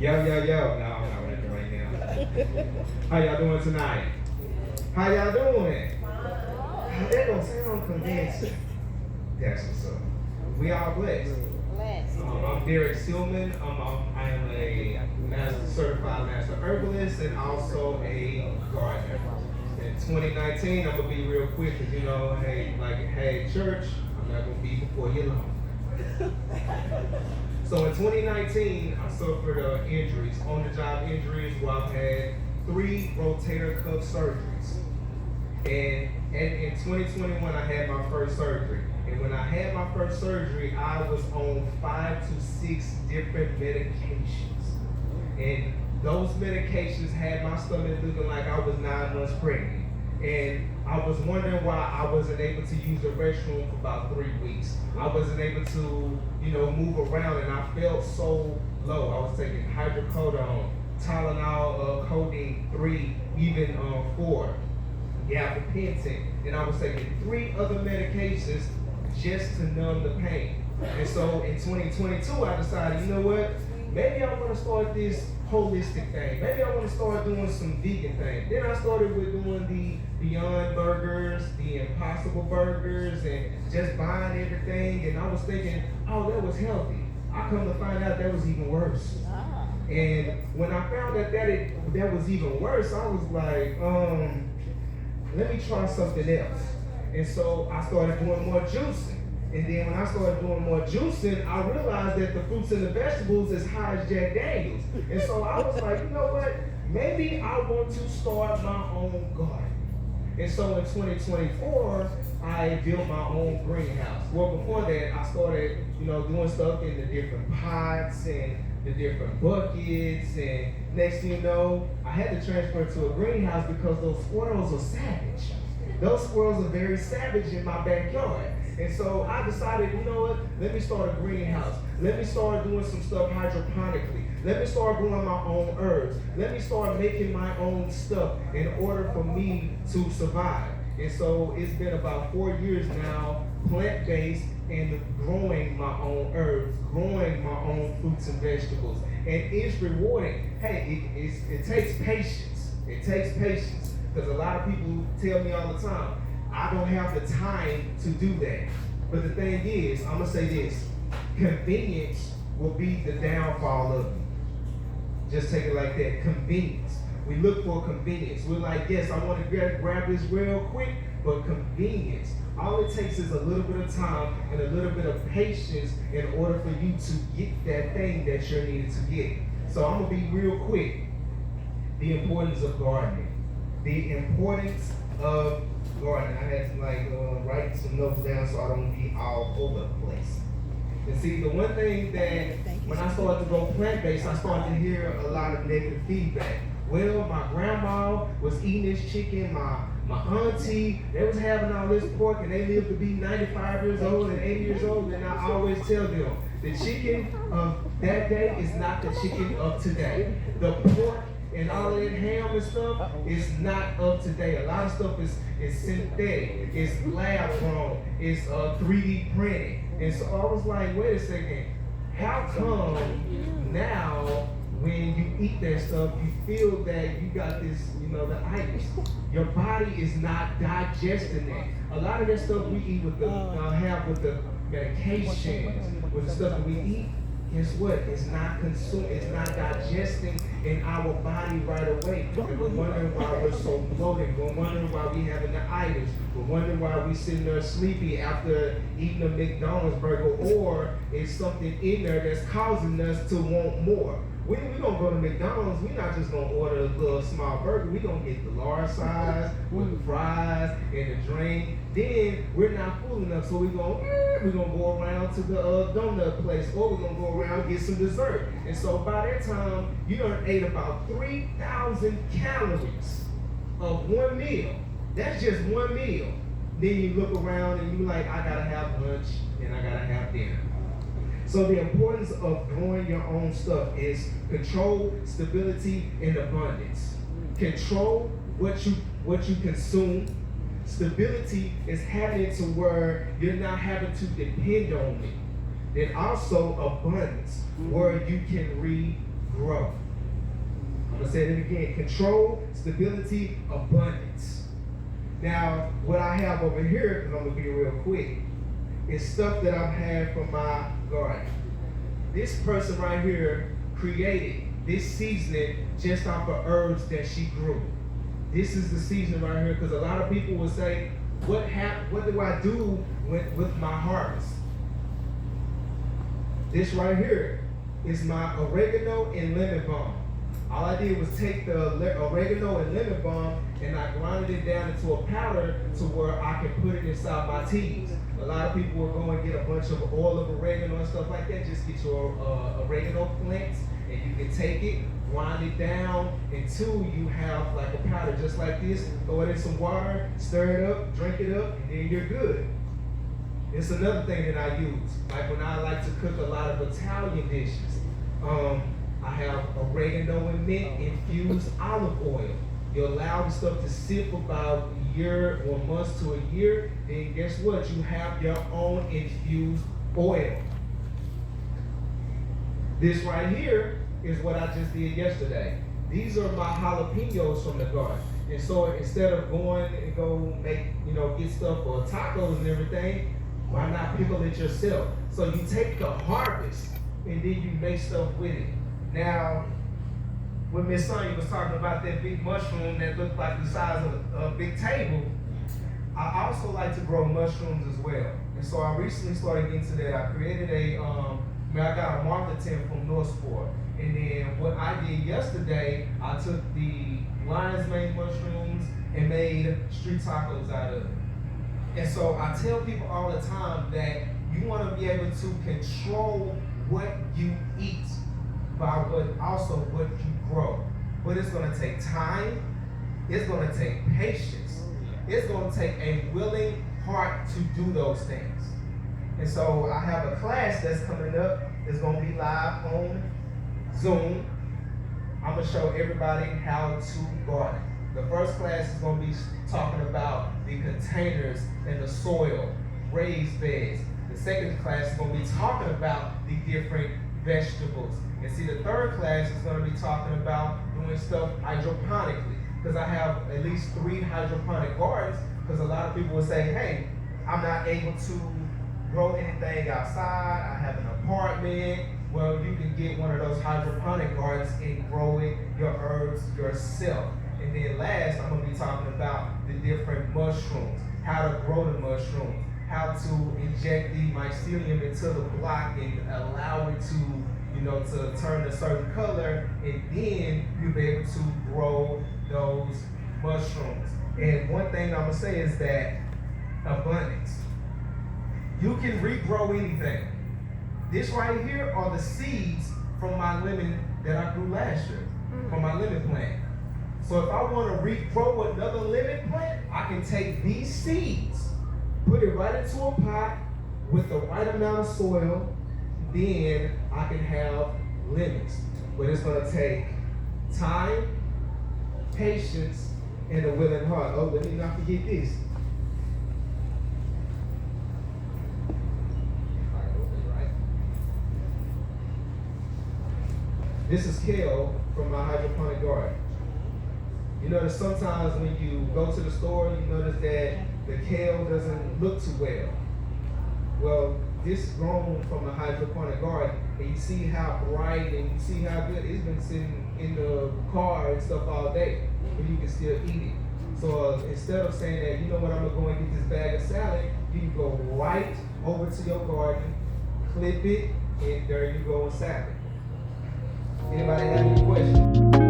Yo, yo, yo. No, I'm not rapping right now. How y'all doing tonight? How y'all doing? That don't sound convincing. That's what's up. We all blessed. I'm Derek Stillman. I am a certified master herbalist and also a gardener. In 2019, I'm gonna be real quick because hey, church, I'm not gonna be before you long. So in 2019, I suffered injuries, on-the-job injuries, where I've had 3 rotator cuff surgeries. And in 2021, I had my first surgery. And when I had my first surgery, I was on 5 to 6 different medications. And those medications had my stomach looking like I was 9 months pregnant. And I was wondering why I wasn't able to use the restroom for about 3 weeks. I wasn't able to, move around, and I felt so low. I was taking hydrocodone, Tylenol, codeine 3, even 4, gabapentin, and I was taking 3 other medications just to numb the pain. And so in 2022, I decided, you know what? Maybe I want to start this holistic thing. Maybe I want to start doing some vegan thing. Then I started with doing the Beyond Burgers, the Impossible Burgers, and just buying everything. And I was thinking, oh, that was healthy. I come to find out that was even worse. And when I found out that was even worse, I was like, let me try something else. And so I started doing more juicing. And then when I started doing more juicing, I realized that the fruits and the vegetables is high as Jack Daniels. And so I was like, you know what? Maybe I want to start my own garden. And so in 2024, I built my own greenhouse. Well, before that, I started, doing stuff in the different pots and the different buckets. And next thing you know, I had to transfer to a greenhouse because those squirrels are savage. Those squirrels are very savage in my backyard. And so I decided, you know what, let me start a greenhouse. Let me start doing some stuff hydroponically. Let me start growing my own herbs. Let me start making my own stuff in order for me to survive. And so it's been about 4 years now, plant-based, and growing my own herbs, growing my own fruits and vegetables. And it's rewarding. Hey, it takes patience. It takes patience. Because a lot of people tell me all the time, I don't have the time to do that. But the thing is, I'm going to say this, convenience will be the downfall of you. Just take it like that, convenience. We look for convenience. We're like, yes, I want to grab this real quick, but convenience. All it takes is a little bit of time and a little bit of patience in order for you to get that thing that you're needed to get. So I'm going to be real quick. The importance of gardening. The importance of gardening. I had to write some notes down so I don't be all over the place. And see, the one thing that when I started to go plant-based, I started to hear a lot of negative feedback. Well, my grandma was eating this chicken, my auntie, they was having all this pork, and they lived to be 95 years old and 80 years old, and I always tell them, the chicken of that day is not the chicken of today. The pork and all of that ham and stuff is not of today. A lot of stuff is synthetic, it's lab grown, it's 3D printed. And so I was like, wait a second, how come now when you eat that stuff, you feel that you got this, the itis? Your body is not digesting that. A lot of that stuff we eat with the medications, with the stuff that we eat, guess what? It's not consumed, it's not digesting in our body right away. And we're wondering why we're so bloated. We're wondering why we having the itis. We're wondering why we sitting there sleepy after eating a McDonald's burger, or it's something in there that's causing us to want more. We gonna go to McDonald's, we're not just gonna order a little small burger, we gonna get the large size with the fries and the drink. Then we're not full enough, so we're gonna go around to the donut place, or we're gonna go around and get some dessert. And so by that time, you done ate about 3,000 calories of one meal. That's just one meal. Then you look around and you like, I gotta have lunch and I gotta have dinner. So the importance of growing your own stuff is control, stability, and abundance. Control what you consume. Stability is having it to where you're not having to depend on it. Then also abundance, where you can grow. I'm going to say it again. Control, stability, abundance. Now, what I have over here, because I'm going to be real quick, is stuff that I've had from my garden. This person right here created this seasoning just off of herbs that she grew. This is the seasoning right here, because a lot of people will say, what do I do with my harvest? This right here is my oregano and lemon balm. All I did was take the oregano and lemon balm and I grinded it down into a powder to where I can put it inside my teas. A lot of people will go and get a bunch of oil of oregano and stuff like that. Just get your oregano plants and you can take it, grind it down until you have like a powder just like this. Throw it in some water, stir it up, drink it up, and then you're good. It's another thing that I use. Like when I like to cook a lot of Italian dishes, I have oregano and mint infused olive oil. You allow the stuff to sit for about a year or months to a year, then guess what? You have your own infused oil. This right here is what I just did yesterday. These are my jalapenos from the garden. And so instead of going and go make, get stuff for tacos and everything, why not pickle it yourself? So you take the harvest and then you make stuff with it. Now, when Miss Sonya was talking about that big mushroom that looked like the size of a big table, I also like to grow mushrooms as well. And so I recently started into that. I created I got a market tent from Northport. And then what I did yesterday, I took the lion's mane mushrooms and made street tacos out of it. And so I tell people all the time that you want to be able to control what you eat by what you grow. But it's going to take time. It's going to take patience. It's going to take a willing heart to do those things. And so I have a class that's coming up. It's going to be live on Zoom. I'm going to show everybody how to garden. The first class is going to be talking about the containers and the soil, raised beds. The second class is going to be talking about the different vegetables. And see, the third class is going to be talking about doing stuff hydroponically. Because I have at least 3 hydroponic gardens, because a lot of people will say, hey, I'm not able to grow anything outside. I have an apartment. Well, you can get one of those hydroponic gardens and grow your herbs yourself. And then last, I'm going to be talking about the different mushrooms, how to grow the mushrooms, how to inject the mycelium into the block and allow it to to turn a certain color, and then you'll be able to grow those mushrooms. And one thing I'm going to say is that abundance. You can regrow anything. This right here are the seeds from my lemon that I grew last year, from my lemon plant. So if I want to regrow another lemon plant, I can take these seeds, put it right into a pot with the right amount of soil, then I can have lemons. But it's going to take time, patience, and a willing heart. Oh, let me not forget this. This is kale from my hydroponic garden. You notice sometimes when you go to the store, you notice that the kale doesn't look too well. Well, this is grown from a hydroponic garden, and you see how bright and you see how good it's been sitting in the car and stuff all day, but you can still eat it. So instead of saying that, you know what, I'm gonna go and get this bag of salad, you can go right over to your garden, clip it, and there you go with salad. Anybody have any questions?